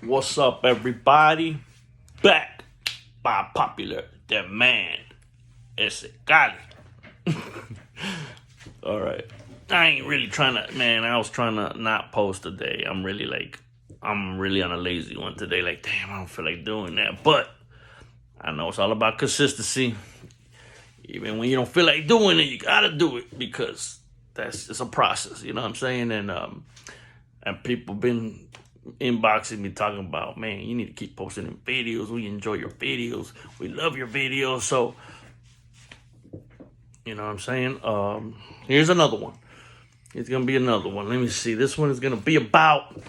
What's up, everybody? Back by popular demand. Ese Cali. All right. I ain't really trying to, man. I was trying to not post today. I'm really on a lazy one today. Like, damn, I don't feel like doing that. But I know it's all about consistency. Even when you don't feel like doing it, you gotta do it because it's a process. You know what I'm saying? And people been inboxing me talking about, man, you need to keep posting them videos. We enjoy your videos. We love your videos. So, you know what I'm saying? Here's another one. It's going to be another one. Let me see. This one is going to be about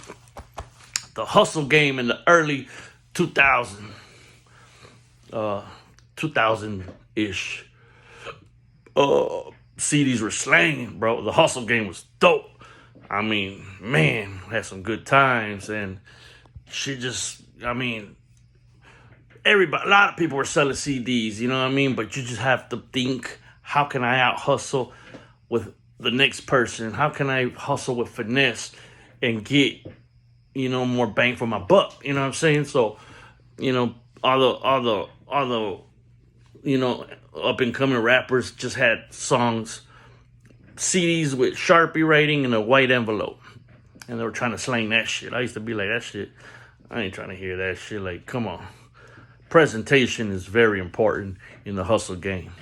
the hustle game in the early 2000-ish. CDs were slanging, bro. The hustle game was dope. I mean, man, had some good times, and everybody, a lot of people were selling CDs, you know what I mean? But you just have to think, how can I out hustle with the next person? How can I hustle with finesse and get, more bang for my buck? You know what I'm saying? So, all the up and coming rappers just had songs, CDs with Sharpie writing in a white envelope. And they were trying to slang that shit. I used to be like, that shit, I ain't trying to hear that shit. Like, come on. Presentation is very important in the hustle game.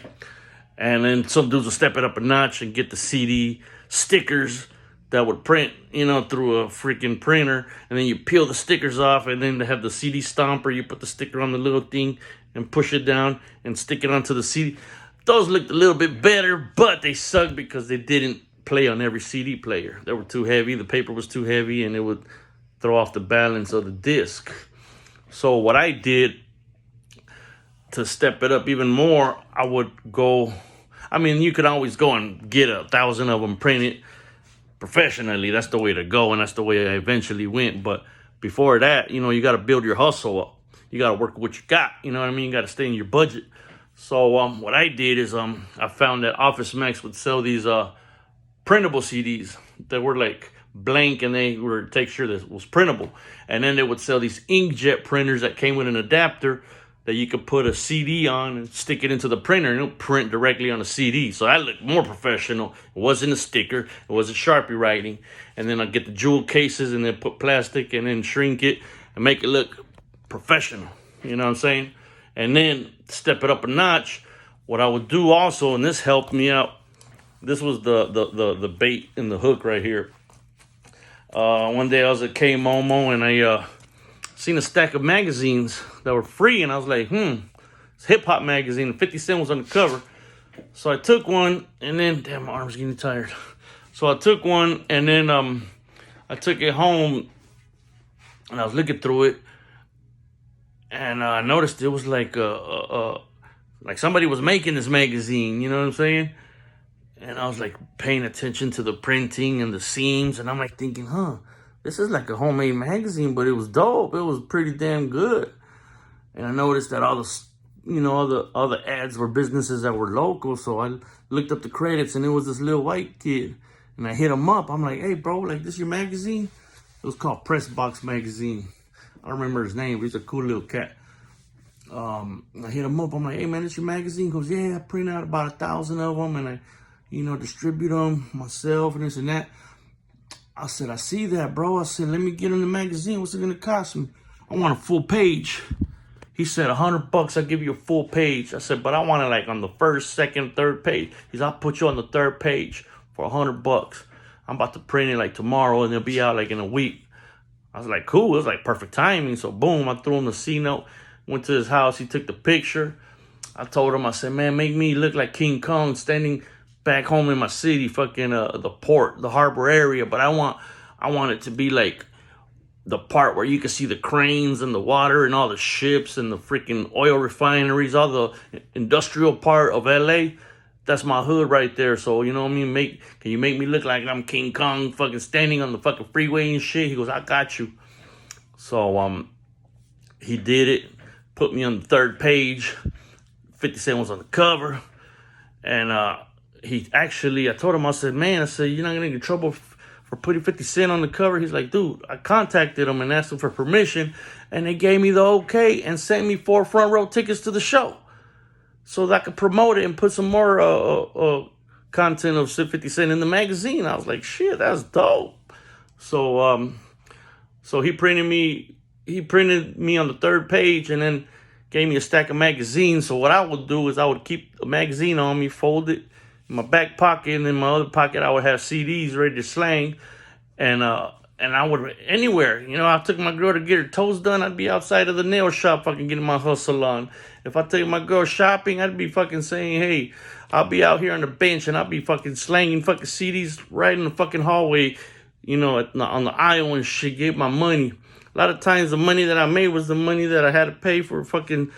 And then some dudes will step it up a notch and get the CD stickers that would print, through a freaking printer. And then you peel the stickers off, and then they have the CD stomper. You put the sticker on the little thing and push it down and stick it onto the CD. Those looked a little bit better, but they sucked because they didn't play on every CD player. They were too heavy. The paper was too heavy, and it would throw off the balance of the disc. So what I did to step it up even more, I would go... you could always go and get 1,000 of them printed professionally. That's the way to go, and that's the way I eventually went. But before that, you got to build your hustle up. You got to work with what you got. You know what I mean? You got to stay in your budget. So what I did is I found that Office Max would sell these printable CDs that were like blank, and they were texture that was printable. And then they would sell these inkjet printers that came with an adapter that you could put a CD on and stick it into the printer, and it'll print directly on a CD. So that looked more professional. It wasn't a sticker. It wasn't Sharpie writing. And then I'd get the jewel cases and then put plastic and then shrink it and make it look professional. You know what I'm saying? And then step it up a notch. What I would do also, and this helped me out, this was the bait and the hook right here. One day I was at K-Momo, and I seen a stack of magazines that were free, and I was like, it's hip-hop magazine. 50 Cent was on the cover. So I took one, and then, damn, my arm's getting tired. So I took one, and then I took it home, and I was looking through it, and I noticed it was like somebody was making this magazine, you know what I'm saying? And I was like paying attention to the printing and the seams, and I'm like thinking, this is like a homemade magazine, but it was dope. It was pretty damn good. And I noticed that all the ads were businesses that were local. So I looked up the credits, and it was this little white kid. And I hit him up. I'm like, hey, bro, like, this your magazine? It was called Press Box Magazine. I don't remember his name, but he's a cool little cat. I hit him up. I'm like, hey, man, this your magazine? He goes, yeah, I print out about 1,000 of them, and I, distribute them myself and this and that. I said, I see that, bro. I said, let me get in the magazine. What's it going to cost me? I want a full page. He said, $100, I'll give you a full page. I said, but I want it like on the first, second, third page. He said, I'll put you on the third page for $100. I'm about to print it like tomorrow, and it'll be out like in a week. I was like, cool. It was like perfect timing. So boom, I threw him the C-note, went to his house. He took the picture. I told him, I said, man, make me look like King Kong standing back home in my city, fucking the port, the harbor area. But I want it to be like the part where you can see the cranes and the water and all the ships and the freaking oil refineries, all the industrial part of LA. That's my hood right there. So, you know what I mean? Can you make me look like I'm King Kong fucking standing on the fucking freeway and shit? He goes, I got you. So, he did it. Put me on the third page. 50 Cent was on the cover. And, I told him, I said, man, you're not going to get in trouble for putting 50 Cent on the cover. He's like, dude, I contacted them and asked them for permission, and they gave me the okay and sent me 4 front row tickets to the show so that I could promote it and put some more content of 50 Cent in the magazine. I was like, shit, that's dope. So he printed me on the 3rd page and then gave me a stack of magazines. So what I would do is I would keep a magazine on me, fold it in my back pocket, and in my other pocket I would have CDs ready to slang. And I would, anywhere, I took my girl to get her toes done, I'd be outside of the nail shop fucking getting my hustle on. If I take my girl shopping, I'd be fucking saying, hey, I'll be out here on the bench and I'll be fucking slanging fucking CDs right in the fucking hallway, on the aisle and shit, get my money. A lot of times the money that I made was the money that I had to pay for fucking,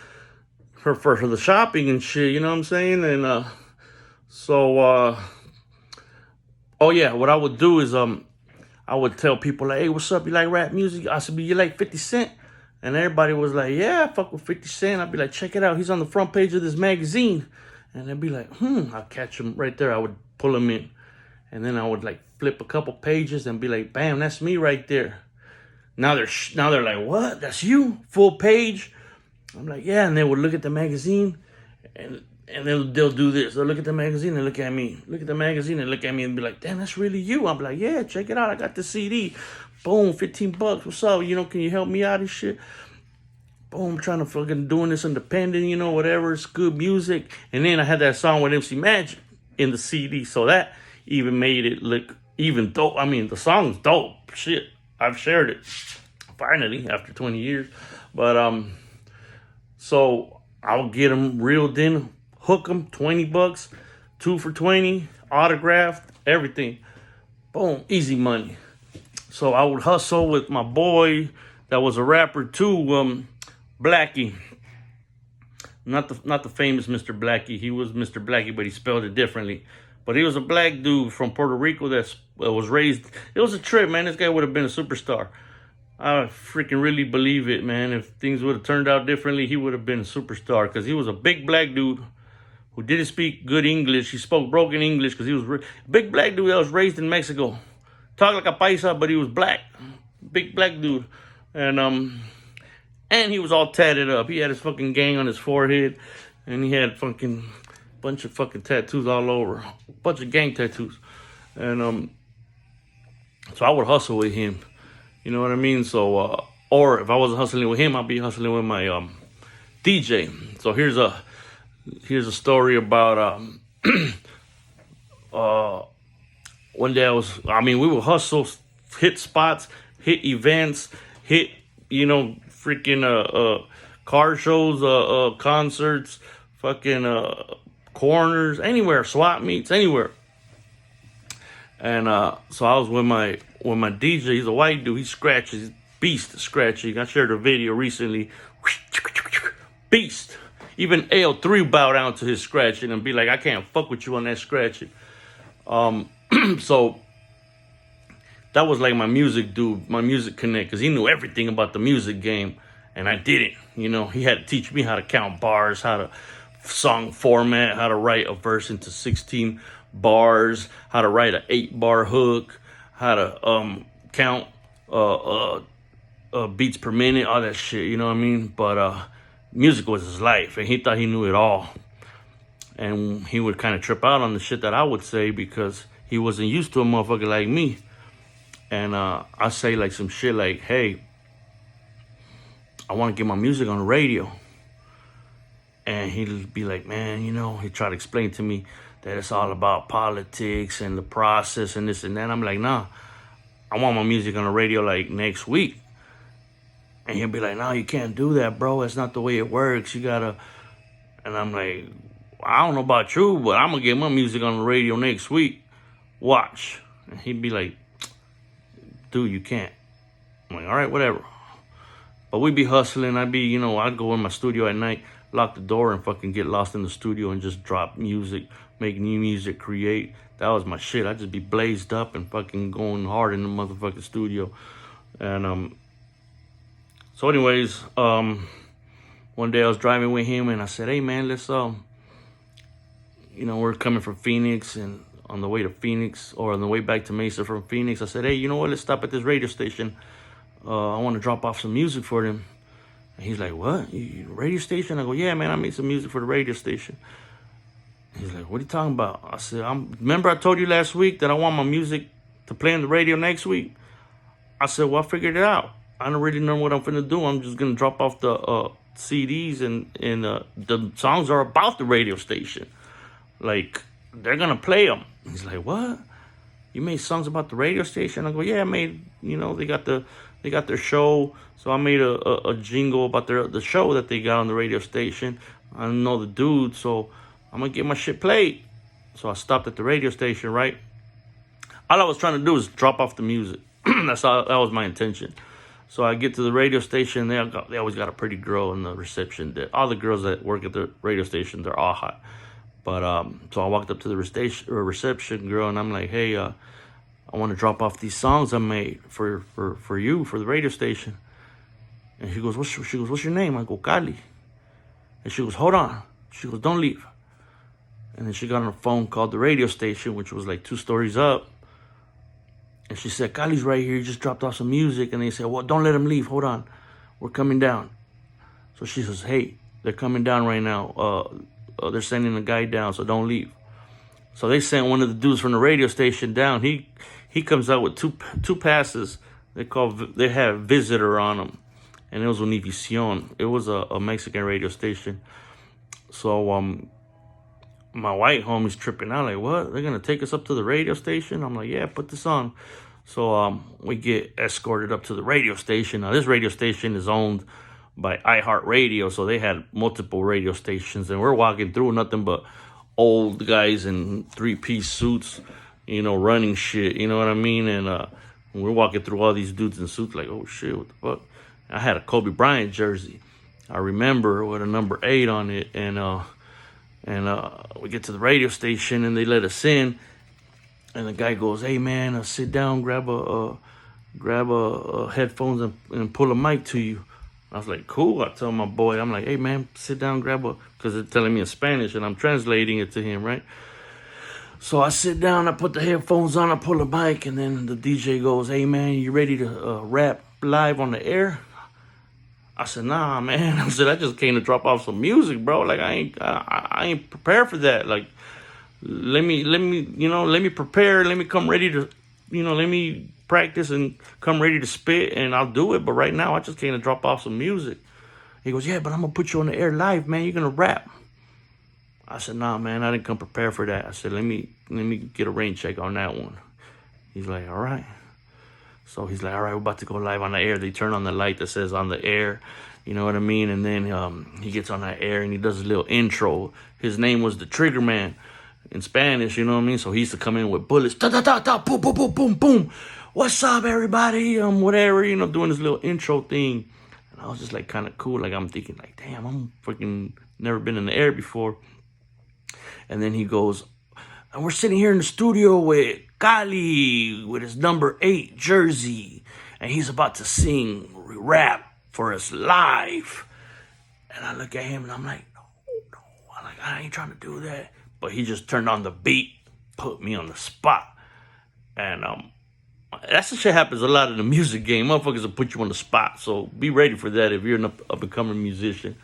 for the shopping and shit, you know what I'm saying? And, oh yeah, what I would do is, I would tell people, like, hey, what's up? You like rap music? I said, you like 50 Cent? And everybody was like, yeah, I fuck with 50 Cent. I'd be like, check it out. He's on the front page of this magazine. And they'd be like, I'll catch him right there. I would pull him in. And then I would, like, flip a couple pages and be like, bam, that's me right there. Now they're like, what? That's you? Full page? I'm like, yeah. And they would look at the magazine and they'll do this. They'll look at the magazine and look at me. Look at the magazine and look at me and be like, damn, that's really you. I'm like, yeah, check it out. I got the CD. Boom, $15. What's up? Can you help me out and shit? Boom, trying to fucking doing this independent, whatever. It's good music. And then I had that song with MC Magic in the CD. So that even made it look even dope. I mean, the song's dope. Shit, I've shared it finally after 20 years. But, so I'll get them reeled in, hook them, $20, 2 for $20, autographed, everything. Boom, easy money. So I would hustle with my boy that was a rapper too, Blackie. Not the famous Mr. Blackie. He was Mr. Blackie, but he spelled it differently. But he was a black dude from Puerto Rico that was raised. It was a trip, man. This guy would have been a superstar. I freaking really believe it, man. If things would have turned out differently, he would have been a superstar because he was a big black dude who didn't speak good English. He spoke broken English because he was a big black dude that was raised in Mexico. Talked like a paisa, but he was black. Big black dude. And he was all tatted up. He had his fucking gang on his forehead. And he had fucking bunch of fucking tattoos all over. A bunch of gang tattoos. And so I would hustle with him. You know what I mean? So, or if I wasn't hustling with him, I'd be hustling with my DJ. So here's a story about one day we would hustle, hit spots, hit events, hit, freaking car shows, concerts, fucking corners, anywhere, swap meets, anywhere. And so I was with my DJ. He's a white dude. He scratches. He's beast at scratching. I shared a video recently. Beast. Even L3 bow down to his scratching and be like, I can't fuck with you on that scratching. So that was like my music dude, my music connect, because he knew everything about the music game, and I didn't. He had to teach me how to count bars, how to song format, how to write a verse into 16 bars, how to write an 8-bar hook, how to count beats per minute, all that shit, you know what I mean? But music was his life, and he thought he knew it all. And he would kind of trip out on the shit that I would say because he wasn't used to a motherfucker like me. And I say like some shit like, hey, I want to get my music on the radio. And he'd be like, man, he'd try to explain to me that it's all about politics and the process and this and that. I'm like, nah, I want my music on the radio like next week. And he'll be like, no, you can't do that, bro. That's not the way it works. You gotta. And I'm like, I don't know about you, but I'm gonna get my music on the radio next week. Watch. And he'd be like, dude, you can't. I'm like, all right, whatever. But we'd be hustling. I'd be, I'd go in my studio at night, lock the door, and fucking get lost in the studio and just drop music, make new music, create. That was my shit. I'd just be blazed up and fucking going hard in the motherfucking studio. And so anyways, one day I was driving with him and I said, hey man, let's we're coming from Phoenix and on the way to Phoenix, or on the way back to Mesa from Phoenix. I said, hey, you know what? Let's stop at this radio station. I want to drop off some music for them. And he's like, what? Radio station? I go, yeah, man, I made some music for the radio station. He's like, what are you talking about? I said, remember I told you last week that I want my music to play on the radio next week? I said, well, I figured it out. I don't really know what I'm finna do. I'm just gonna drop off the CDs, and the songs are about the radio station. Like, they're gonna play them. He's like, what? You made songs about the radio station? I go, yeah, I made, they got their show, so I made a jingle about the show that they got on the radio station. I know the dude, so I'm gonna get my shit played. So I stopped at the radio station, right? All I was trying to do was drop off the music. That was my intention. So I get to the radio station. They always got a pretty girl in the reception. All the girls that work at the radio station, they're all hot. But so I walked up to the reception girl, and I'm like, hey, I want to drop off these songs I made for you, for the radio station. And she goes, what's your name? I go, Cali. And she goes, hold on. She goes, don't leave. And then she got on a phone, called the radio station, which was like 2 stories up. And she said, Cali's right here. He just dropped off some music. And they said, well, don't let him leave. Hold on. We're coming down. So she says, hey, they're coming down right now. They're sending a guy down, so don't leave. So they sent one of the dudes from the radio station down. He comes out with two passes. They have visitor on them. And it was Univision. It was a Mexican radio station. So my white homie's tripping out, like, what? They're going to take us up to the radio station? I'm like, yeah, put this on. So we get escorted up to the radio station. Now, this radio station is owned by iHeartRadio, so they had multiple radio stations. And we're walking through, nothing but old guys in 3-piece suits, running shit, you know what I mean? And we're walking through all these dudes in suits, like, oh, shit, what the fuck? I had a Kobe Bryant jersey. I remember, with a number 8 on it, and we get to the radio station, and they let us in, and the guy goes, hey, man, sit down, grab a headphones and pull a mic to you. I was like, cool. I tell my boy, I'm like, hey, man, sit down, because they're telling me in Spanish, and I'm translating it to him, right? So I sit down, I put the headphones on, I pull a mic, and then the DJ goes, hey, man, you ready to rap live on the air? I said, nah, man. I said, I just came to drop off some music, bro. Like, I ain't prepared for that. Like, let me prepare. Let me come ready to, let me practice and come ready to spit, and I'll do it. But right now, I just came to drop off some music. He goes, yeah, but I'm gonna put you on the air live, man. You're gonna rap. I said, nah, man, I didn't come prepared for that. I said, let me get a rain check on that one. He's like, all right. So he's like, all right, we're about to go live on the air. They turn on the light that says on the air, you know what I mean? And then he gets on that air and he does a little intro. His name was the Trigger Man in Spanish, you know what I mean? So he used to come in with bullets, da-da-da-da, boom, boom, boom, boom, boom. What's up, everybody? Whatever, doing this little intro thing. And I was just like kind of cool. Like, I'm thinking like, damn, I'm freaking never been in the air before. And then he goes, and we're sitting here in the studio with Cali with his number 8 jersey, and he's about to sing rap for us live. And I look at him and I'm like, no, I ain't trying to do that. But he just turned on the beat, put me on the spot. And that's the shit happens a lot in the music game. Motherfuckers will put you on the spot. So be ready for that if you're an up-and-coming musician.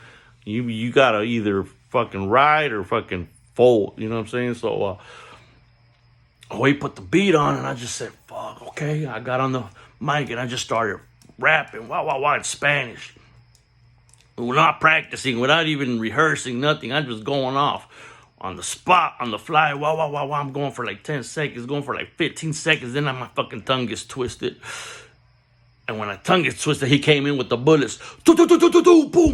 You gotta either fucking ride or fucking fold. You know what I'm saying? So he put the beat on, and I just said, fuck, okay. I got on the mic, and I just started rapping, wow, in Spanish. We're not practicing, without even rehearsing, nothing. I'm just going off on the spot, on the fly, wow. I'm going for like 10 seconds, going for like 15 seconds. Then my fucking tongue gets twisted. And when my tongue gets twisted, he came in with the bullets. Boom,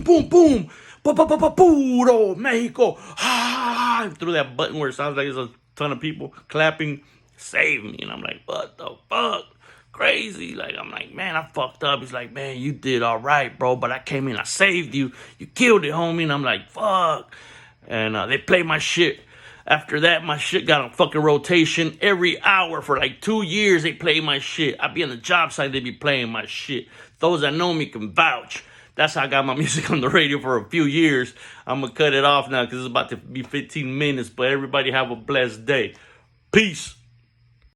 boom, boom. Puro Mexico. Ah, threw that button where it sounds like there's a ton of people clapping. Save me. And I'm like, what the fuck? Crazy. Like, I'm like, man, I fucked up. He's like, man, you did all right, bro. But I came in, I saved you. You killed it, homie. And I'm like, fuck. And they played my shit. After that, my shit got on fucking rotation every hour for like 2 years. They played my shit. I'd be on the job site, they be playing my shit. Those that know me can vouch. That's how I got my music on the radio for a few years. I'm going to cut it off now because it's about to be 15 minutes. But everybody have a blessed day. Peace.